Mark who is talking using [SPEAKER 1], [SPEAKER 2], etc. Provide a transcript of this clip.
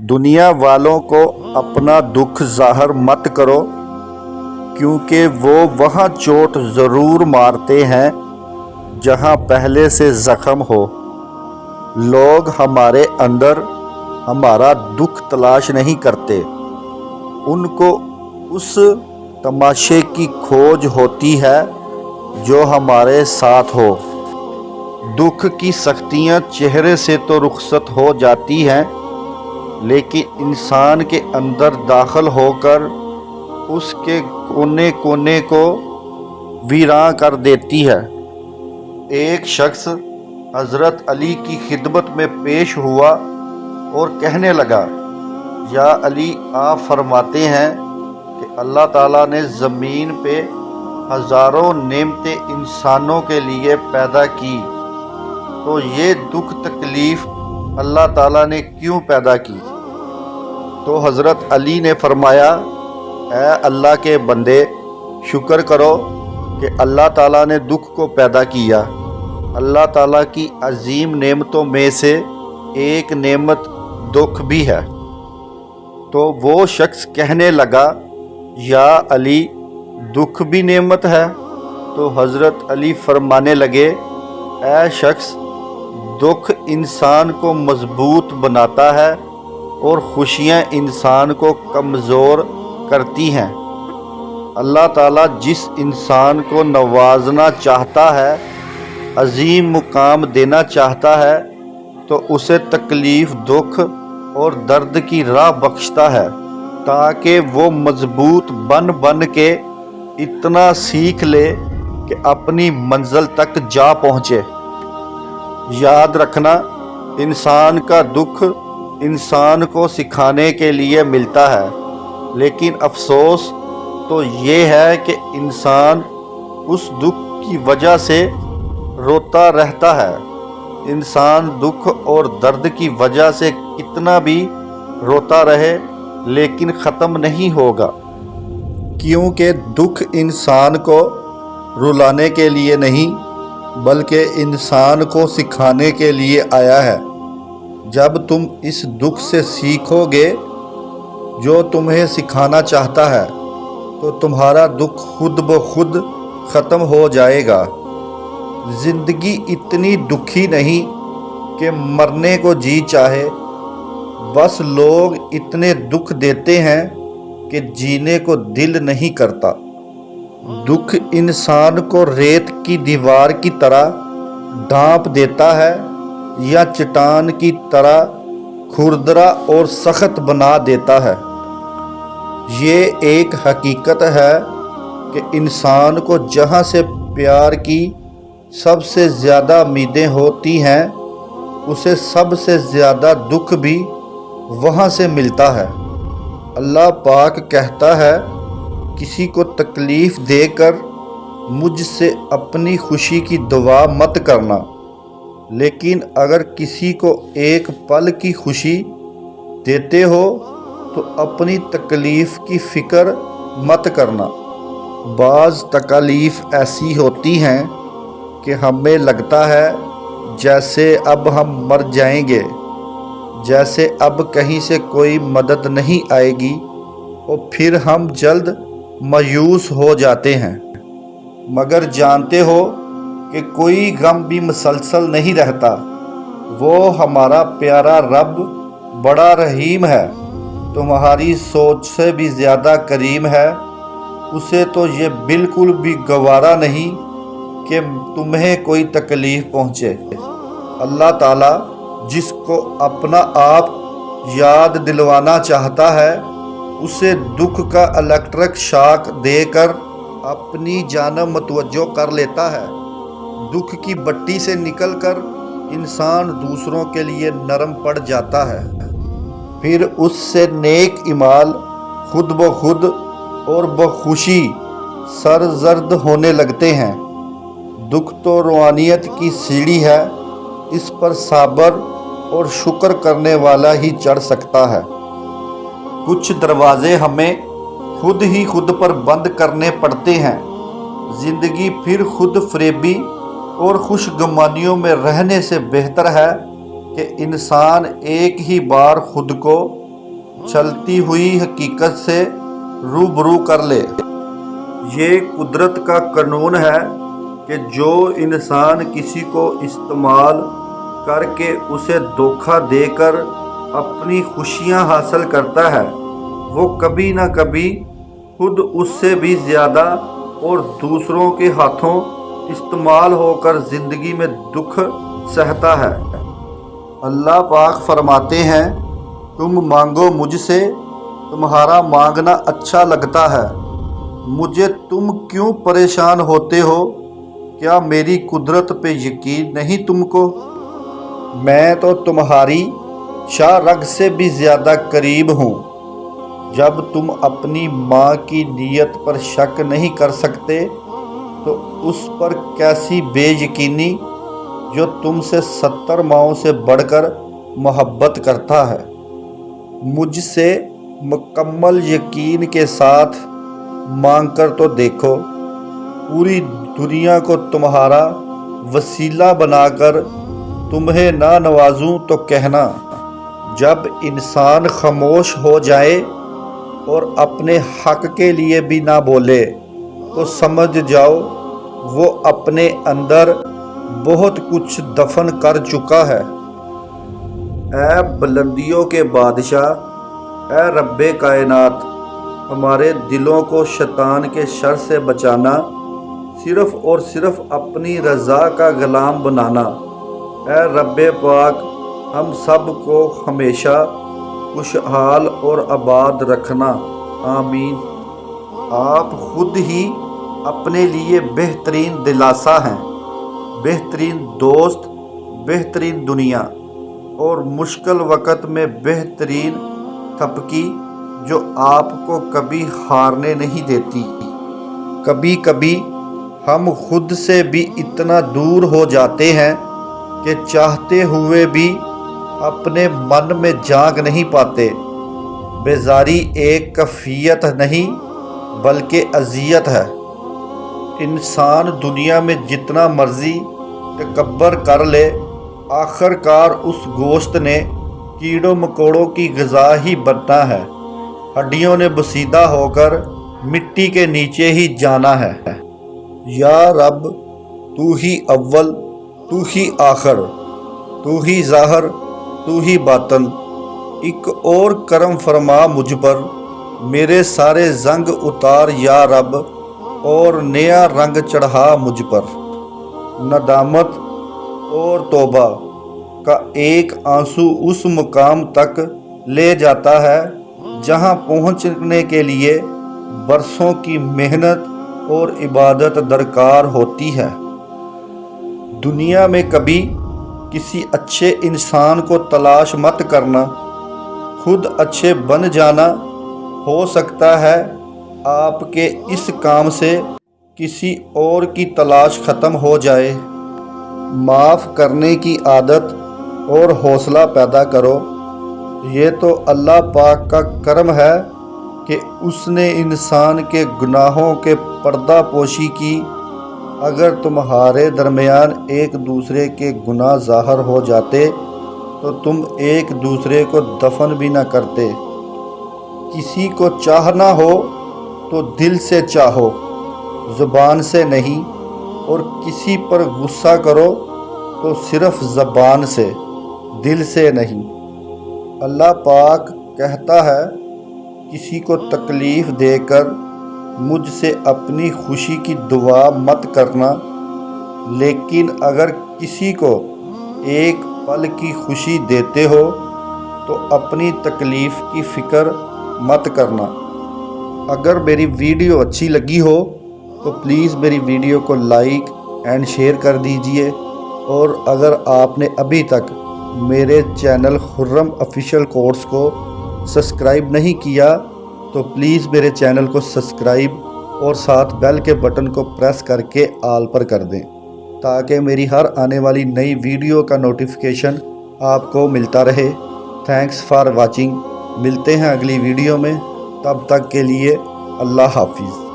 [SPEAKER 1] دنیا والوں کو اپنا دکھ ظاہر مت کرو، کیونکہ وہ وہاں چوٹ ضرور مارتے ہیں جہاں پہلے سے زخم ہو۔ لوگ ہمارے اندر ہمارا دکھ تلاش نہیں کرتے، ان کو اس تماشے کی کھوج ہوتی ہے جو ہمارے ساتھ ہو۔ دکھ کی سختیاں چہرے سے تو رخصت ہو جاتی ہیں، لیکن انسان کے اندر داخل ہو کر اس کے کونے کونے کو ویراں کر دیتی ہے۔ ایک شخص حضرت علی کی خدمت میں پیش ہوا اور کہنے لگا، یا علی، آپ فرماتے ہیں کہ اللہ تعالیٰ نے زمین پہ ہزاروں نعمتیں انسانوں کے لیے پیدا کی، تو یہ دکھ تکلیف اللہ تعالیٰ نے کیوں پیدا کی؟ تو حضرت علی نے فرمایا، اے اللہ کے بندے، شکر کرو کہ اللہ تعالیٰ نے دکھ کو پیدا کیا۔ اللہ تعالیٰ کی عظیم نعمتوں میں سے ایک نعمت دکھ بھی ہے۔ تو وہ شخص کہنے لگا، یا علی، دکھ بھی نعمت ہے؟ تو حضرت علی فرمانے لگے، اے شخص، دکھ انسان کو مضبوط بناتا ہے اور خوشیاں انسان کو کمزور کرتی ہیں۔ اللہ تعالیٰ جس انسان کو نوازنا چاہتا ہے، عظیم مقام دینا چاہتا ہے، تو اسے تکلیف، دکھ اور درد کی راہ بخشتا ہے، تاکہ وہ مضبوط بن کے اتنا سیکھ لے کہ اپنی منزل تک جا پہنچے۔ یاد رکھنا، انسان کا دکھ انسان کو سکھانے کے لیے ملتا ہے، لیکن افسوس تو یہ ہے کہ انسان اس دکھ کی وجہ سے روتا رہتا ہے۔ انسان دکھ اور درد کی وجہ سے کتنا بھی روتا رہے لیکن ختم نہیں ہوگا، کیونکہ دکھ انسان کو رلانے کے لیے نہیں بلکہ انسان کو سکھانے کے لیے آیا ہے۔ جب تم اس دکھ سے سیکھو گے جو تمہیں سکھانا چاہتا ہے، تو تمہارا دکھ خود بخود ختم ہو جائے گا۔ زندگی اتنی دکھی نہیں کہ مرنے کو جی چاہے، بس لوگ اتنے دکھ دیتے ہیں کہ جینے کو دل نہیں کرتا۔ دکھ انسان کو ریت کی دیوار کی طرح ڈھانپ دیتا ہے یا چٹان کی طرح کھردرا اور سخت بنا دیتا ہے۔ یہ ایک حقیقت ہے کہ انسان کو جہاں سے پیار کی سب سے زیادہ امیدیں ہوتی ہیں، اسے سب سے زیادہ دکھ بھی وہاں سے ملتا ہے۔ اللہ پاک کہتا ہے، کسی کو تکلیف دے کر مجھ سے اپنی خوشی کی دعا مت کرنا، لیکن اگر کسی کو ایک پل کی خوشی دیتے ہو تو اپنی تکلیف کی فکر مت کرنا۔ بعض تکالیف ایسی ہوتی ہیں کہ ہمیں لگتا ہے جیسے اب ہم مر جائیں گے، جیسے اب کہیں سے کوئی مدد نہیں آئے گی، اور پھر ہم جلد مایوس ہو جاتے ہیں۔ مگر جانتے ہو کہ کوئی غم بھی مسلسل نہیں رہتا۔ وہ ہمارا پیارا رب بڑا رحیم ہے، تمہاری سوچ سے بھی زیادہ کریم ہے۔ اسے تو یہ بالکل بھی گوارا نہیں کہ تمہیں کوئی تکلیف پہنچے۔ اللہ تعالیٰ جس کو اپنا آپ یاد دلوانا چاہتا ہے، اسے دکھ کا الیکٹرک شاک دے کر اپنی جانب متوجہ کر لیتا ہے۔ دکھ کی بٹی سے نکل کر انسان دوسروں کے لیے نرم پڑ جاتا ہے، پھر اس سے نیک اعمال خود بخود اور بخوشی سرزد ہونے لگتے ہیں۔ دکھ تو روحانیت کی سیڑھی ہے، اس پر صابر اور شکر کرنے والا ہی چڑھ سکتا ہے۔ کچھ دروازے ہمیں خود پر بند کرنے پڑتے ہیں۔ زندگی پھر خود فریبی اور خوش گمانیوں میں رہنے سے بہتر ہے کہ انسان ایک ہی بار خود کو چلتی ہوئی حقیقت سے روبرو کر لے۔ یہ قدرت کا قانون ہے کہ جو انسان کسی کو استعمال کر کے اسے دھوکہ دے کر اپنی خوشیاں حاصل کرتا ہے، وہ کبھی نہ کبھی خود اس سے بھی زیادہ اور دوسروں کے ہاتھوں استعمال ہو کر زندگی میں دکھ سہتا ہے۔ اللہ پاک فرماتے ہیں، تم مانگو مجھ سے، تمہارا مانگنا اچھا لگتا ہے، مجھے تم کیوں پریشان ہوتے ہو؟ کیا میری قدرت پہ یقین نہیں تم کو؟ میں تو تمہاری شاہ رگ سے بھی زیادہ قریب ہوں۔ جب تم اپنی ماں کی نیت پر شک نہیں کر سکتے تو اس پر کیسی بے یقینی جو تم سے 70 ماؤں سے بڑھ کر محبت کرتا ہے۔ مجھ سے مکمل یقین کے ساتھ مانگ کر تو دیکھو، پوری دنیا کو تمہارا وسیلہ بنا کر تمہیں نہ نوازوں تو کہنا۔ جب انسان خاموش ہو جائے اور اپنے حق کے لیے بھی نہ بولے تو سمجھ جاؤ وہ اپنے اندر بہت کچھ دفن کر چکا ہے۔ اے بلندیوں کے بادشاہ، اے رب کائنات، ہمارے دلوں کو شیطان کے شر سے بچانا، صرف اور صرف اپنی رضا کا غلام بنانا۔ اے رب پاک، ہم سب کو ہمیشہ خوشحال اور آباد رکھنا، آمین۔ آپ خود ہی اپنے لیے بہترین دلاسا ہیں، بہترین دوست، بہترین دنیا اور مشکل وقت میں بہترین تھپکی جو آپ کو کبھی ہارنے نہیں دیتی۔ کبھی کبھی ہم خود سے بھی اتنا دور ہو جاتے ہیں کہ چاہتے ہوئے بھی اپنے من میں جھانک نہیں پاتے۔ بیزاری ایک کیفیت نہیں بلکہ اذیت ہے۔ انسان دنیا میں جتنا مرضی تکبر کر لے، آخر کار اس گوشت نے کیڑوں مکوڑوں کی غذا ہی بننا ہے، ہڈیوں نے بسیدہ ہو کر مٹی کے نیچے ہی جانا ہے۔ یا رب، تو ہی اول، تو ہی آخر، تو ہی ظاہر، تو ہی باطن، ایک اور کرم فرما مجھ پر، میرے سارے زنگ اتار یا رب، اور نیا رنگ چڑھا مجھ پر۔ ندامت اور توبہ کا ایک آنسو اس مقام تک لے جاتا ہے جہاں پہنچنے کے لیے برسوں کی محنت اور عبادت درکار ہوتی ہے۔ دنیا میں کبھی کسی اچھے انسان کو تلاش مت کرنا، خود اچھے بن جانا۔ ہو سکتا ہے آپ کے اس کام سے کسی اور کی تلاش ختم ہو جائے۔ معاف کرنے کی عادت اور حوصلہ پیدا کرو۔ یہ تو اللہ پاک کا کرم ہے کہ اس نے انسان کے گناہوں کے پردہ پوشی کی۔ اگر تمہارے درمیان ایک دوسرے کے گناہ ظاہر ہو جاتے تو تم ایک دوسرے کو دفن بھی نہ کرتے۔ کسی کو چاہنا ہو تو دل سے چاہو، زبان سے نہیں، اور کسی پر غصہ کرو تو صرف زبان سے، دل سے نہیں۔ اللہ پاک کہتا ہے، کسی کو تکلیف دے کر مجھ سے اپنی خوشی کی دعا مت کرنا، لیکن اگر کسی کو ایک پل کی خوشی دیتے ہو تو اپنی تکلیف کی فکر مت کرنا۔ اگر میری ویڈیو اچھی لگی ہو تو پلیز میری ویڈیو کو لائک اینڈ شیئر کر دیجئے، اور اگر آپ نے ابھی تک میرے چینل خرم آفیشیل کورس کو سبسکرائب نہیں کیا تو پلیز میرے چینل کو سبسکرائب اور ساتھ بیل کے بٹن کو پریس کر کے آل پر کر دیں تاکہ میری ہر آنے والی نئی ویڈیو کا نوٹیفیکیشن آپ کو ملتا رہے۔ Thanks for watching. ملتے ہیں اگلی ویڈیو میں، تب تک کے لیے اللہ حافظ۔